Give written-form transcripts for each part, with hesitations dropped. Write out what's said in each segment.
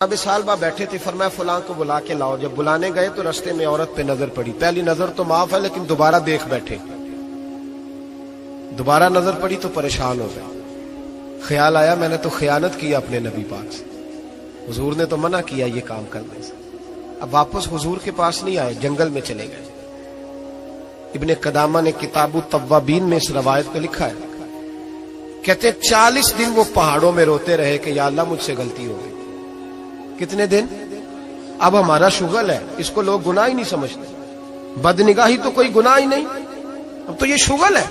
اب سال بعد بیٹھے تھے، فرمایا فلاں کو بلا کے لاؤ۔ جب بلانے گئے تو رستے میں عورت پہ نظر پڑی، پہلی نظر تو معاف ہے لیکن دوبارہ دیکھ بیٹھے، دوبارہ نظر پڑی تو پریشان ہو گئے۔ خیال آیا میں نے تو خیانت کی اپنے نبی پاک سے، حضور نے تو منع کیا یہ کام کرنے سے۔ اب واپس حضور کے پاس نہیں آئے، جنگل میں چلے گئے۔ ابن قدامہ نے کتاب التوابین میں اس روایت کو لکھا ہے، کہتے 40 دن وہ پہاڑوں میں روتے رہے کہ یا اللہ مجھ سے غلطی ہو گئی۔ کتنے دن؟ اب ہمارا شغل ہے، اس کو لوگ گناہ ہی نہیں سمجھتے، بدنگاہی تو کوئی گناہ ہی نہیں، اب تو یہ شغل ہے۔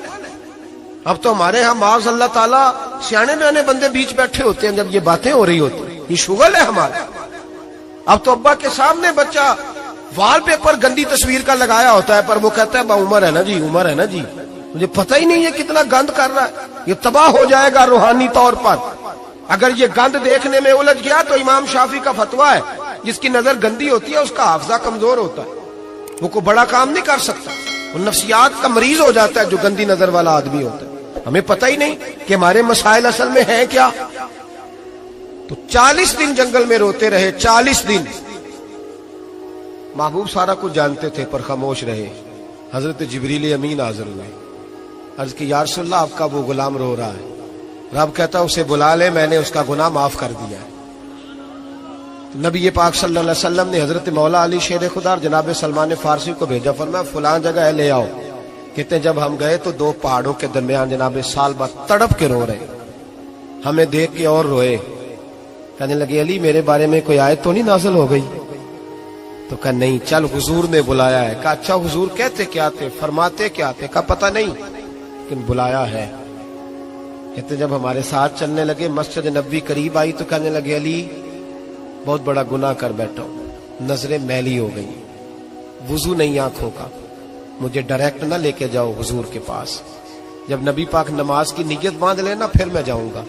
اب تو ہمارے ہاں معاذ اللہ تعالیٰ سیانے بیانے بندے بیچ بیٹھے ہوتے ہیں جب یہ باتیں ہو رہی ہوتی ہیں، یہ شغل ہے ہمارا۔ اب تو ابا کے سامنے بچہ وال پیپر گندی تصویر کا لگایا ہوتا ہے، پر وہ کہتا ہے با عمر ہے نا جی، عمر ہے نا جی، مجھے پتہ ہی نہیں یہ کتنا گند کر رہا ہے، یہ تباہ ہو جائے گا روحانی طور پر اگر یہ گند دیکھنے میں الجھ گیا۔ تو امام شافعی کا فتویٰ ہے جس کی نظر گندی ہوتی ہے اس کا حافظہ کمزور ہوتا ہے، وہ کوئی بڑا کام نہیں کر سکتا، وہ نفسیات کا مریض ہو جاتا ہے جو گندی نظر والا آدمی ہوتا ہے۔ ہمیں پتہ ہی نہیں کہ ہمارے مسائل اصل میں ہیں کیا۔ تو 40 دن جنگل میں روتے رہے، 40 دن۔ محبوب سارا کچھ جانتے تھے پر خاموش رہے۔ حضرت جبریل امین حاضر ہوئے، عرض کی یا رسول اللہ آپ کا وہ غلام رو رہا ہے۔ رب کہتا اسے بلا لے، میں نے اس کا گناہ معاف کر دیا ہے۔ تو نبی پاک صلی اللہ علیہ وسلم نے حضرت مولا علی شیر خدا اور جناب سلمان فارسی کو بھیجا، فرمایا فلاں جگہ ہے لے آؤ۔ کہتے ہیں جب ہم گئے تو دو پہاڑوں کے درمیان جناب سال بعد تڑپ کے رو رہے، ہمیں دیکھ کے اور روئے۔ کہنے لگے علی میرے بارے میں کوئی آیت تو نہیں نازل ہو گئی؟ تو کہا نہیں، چل حضور نے بلایا ہے۔ کہا اچھا حضور کہتے کیا تھے، فرماتے کیا تھے؟ کہا پتہ نہیں لیکن بلایا ہے۔ کہتے جب ہمارے ساتھ چلنے لگے، مسجد نبوی قریب آئی تو کہنے لگے علی بہت بڑا گناہ کر بیٹھا ہوں، نظریں میلی ہو گئی، وضو نہیں آنکھوں کا، مجھے ڈائریکٹ نہ لے کے جاؤ حضور کے پاس۔ جب نبی پاک نماز کی نیت باندھ لینا پھر میں جاؤں گا،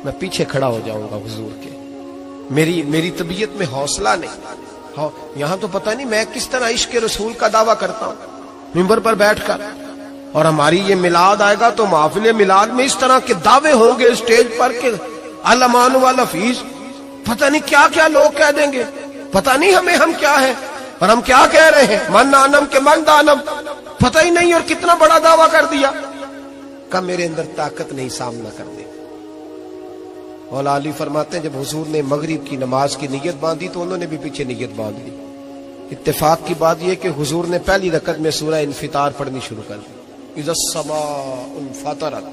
میں پیچھے کھڑا ہو جاؤں گا حضور کے، میری طبیعت میں حوصلہ نہیں۔ یہاں تو پتہ نہیں میں کس طرح عشق رسول کا دعویٰ کرتا ہوں منبر پر بیٹھ کر، اور ہماری یہ میلاد آئے گا تو محفل میلاد میں اس طرح کے دعوے ہوں گے اسٹیج پر کہ علمان والحفیظ، پتہ نہیں کیا کیا لوگ کہہ دیں گے، پتہ نہیں ہم کیا ہے اور ہم کیا کہہ رہے ہیں، من آنم کے من دانم، پتہ ہی نہیں، اور کتنا بڑا دعویٰ کر دیا۔ کہ میرے اندر طاقت نہیں سامنا کر دے۔ مولا علی فرماتے ہیں جب حضور نے مغرب کی نماز کی نیت باندھی تو انہوں نے بھی پیچھے نیت باندھ لی۔ اتفاق کی بات یہ کہ حضور نے پہلی رکعت میں سورہ انفطار پڑھنی شروع کر دی، اذا السماء انفطرت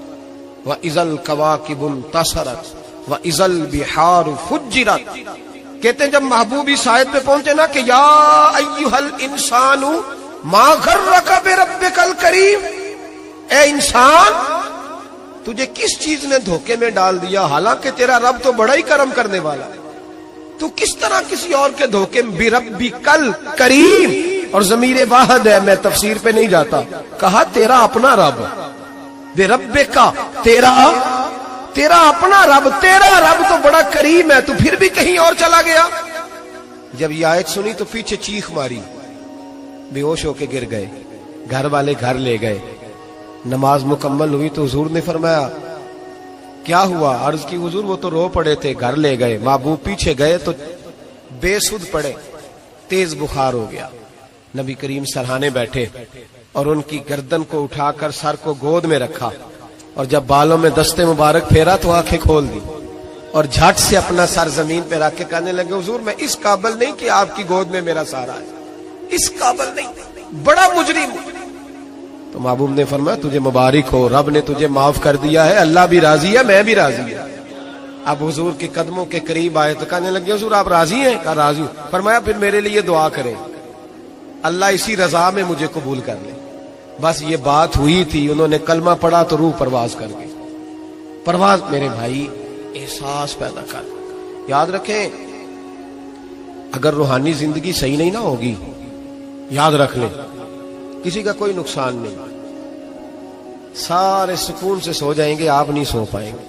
واذا الكواكب انتصرت واذا البحار فجرت۔ کہتے ہیں جب محبوب اس آیت پہ پہنچے نا کہ یا ایھا الانسان ما غرک بربک الکریم، اے انسان تجھے کس چیز نے دھوکے میں ڈال دیا، حالانکہ تیرا رب تو بڑا ہی کرم کرنے والا ہے، تو کس طرح کسی اور کے دھوکے میں، بربک الکریم، اور ضمیر واحد ہے، میں تفسیر پہ نہیں جاتا، کہا تیرا اپنا رب، بے رب کا تیرا اپنا رب، تیرا رب تو بڑا کریم ہے، تو پھر بھی کہیں اور چلا گیا۔ جب یہ آیت سنی تو پیچھے چیخ ماری، بے ہوش ہو کے گر گئے، گھر والے گھر لے گئے۔ نماز مکمل ہوئی تو حضور نے فرمایا کیا ہوا؟ عرض کی حضور وہ تو رو پڑے تھے، گھر لے گئے۔ محبوب پیچھے گئے تو بے سدھ پڑے، تیز بخار ہو گیا۔ نبی کریم سرہانے بیٹھے اور ان کی گردن کو اٹھا کر سر کو گود میں رکھا، اور جب بالوں میں دستے مبارک پھیرا تو آنکھیں کھول دی، اور جھٹ سے اپنا سر زمین پہ رکھ کے کہنے لگے حضور میں اس قابل نہیں کہ آپ کی گود میں میرا سارا ہے، اس قابل نہیں، بڑا مجرم۔ تو محبوب نے فرمایا تجھے مبارک ہو، رب نے تجھے معاف کر دیا ہے، اللہ بھی راضی ہے، میں بھی راضی ہوں۔ اب حضور کے قدموں کے قریب آئے تو کہنے لگے حضور آپ راضی ہیں؟ کہا راضی ہوں۔ فرمایا پھر میرے لیے دعا کریں، اللہ اسی رضا میں مجھے قبول کر لے۔ بس یہ بات ہوئی تھی، انہوں نے کلمہ پڑھا تو روح پرواز کر گئی۔ پرواز میرے بھائی احساس پیدا کر، یاد رکھیں اگر روحانی زندگی صحیح نہیں نہ ہوگی، یاد رکھ لیں کسی کا کوئی نقصان نہیں، سارے سکون سے سو جائیں گے، آپ نہیں سو پائیں گے۔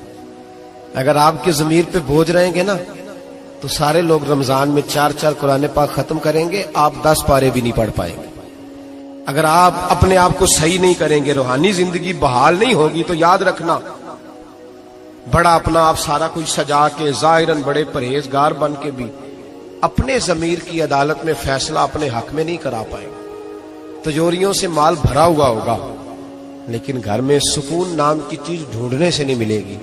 اگر آپ کے ضمیر پہ بوجھ رہیں گے نا تو سارے لوگ رمضان میں 4 قرآن پاک ختم کریں گے، آپ 10 پارے بھی نہیں پڑھ پائیں گے۔ اگر آپ اپنے آپ کو صحیح نہیں کریں گے، روحانی زندگی بحال نہیں ہوگی، تو یاد رکھنا بڑا اپنا آپ سارا کچھ سجا کے ظاہراً بڑے پرہیزگار بن کے بھی اپنے ضمیر کی عدالت میں فیصلہ اپنے حق میں نہیں کرا پائے گا. تجوریوں سے مال بھرا ہوا ہوگا لیکن گھر میں سکون نام کی چیز ڈھونڈنے سے نہیں ملے گی.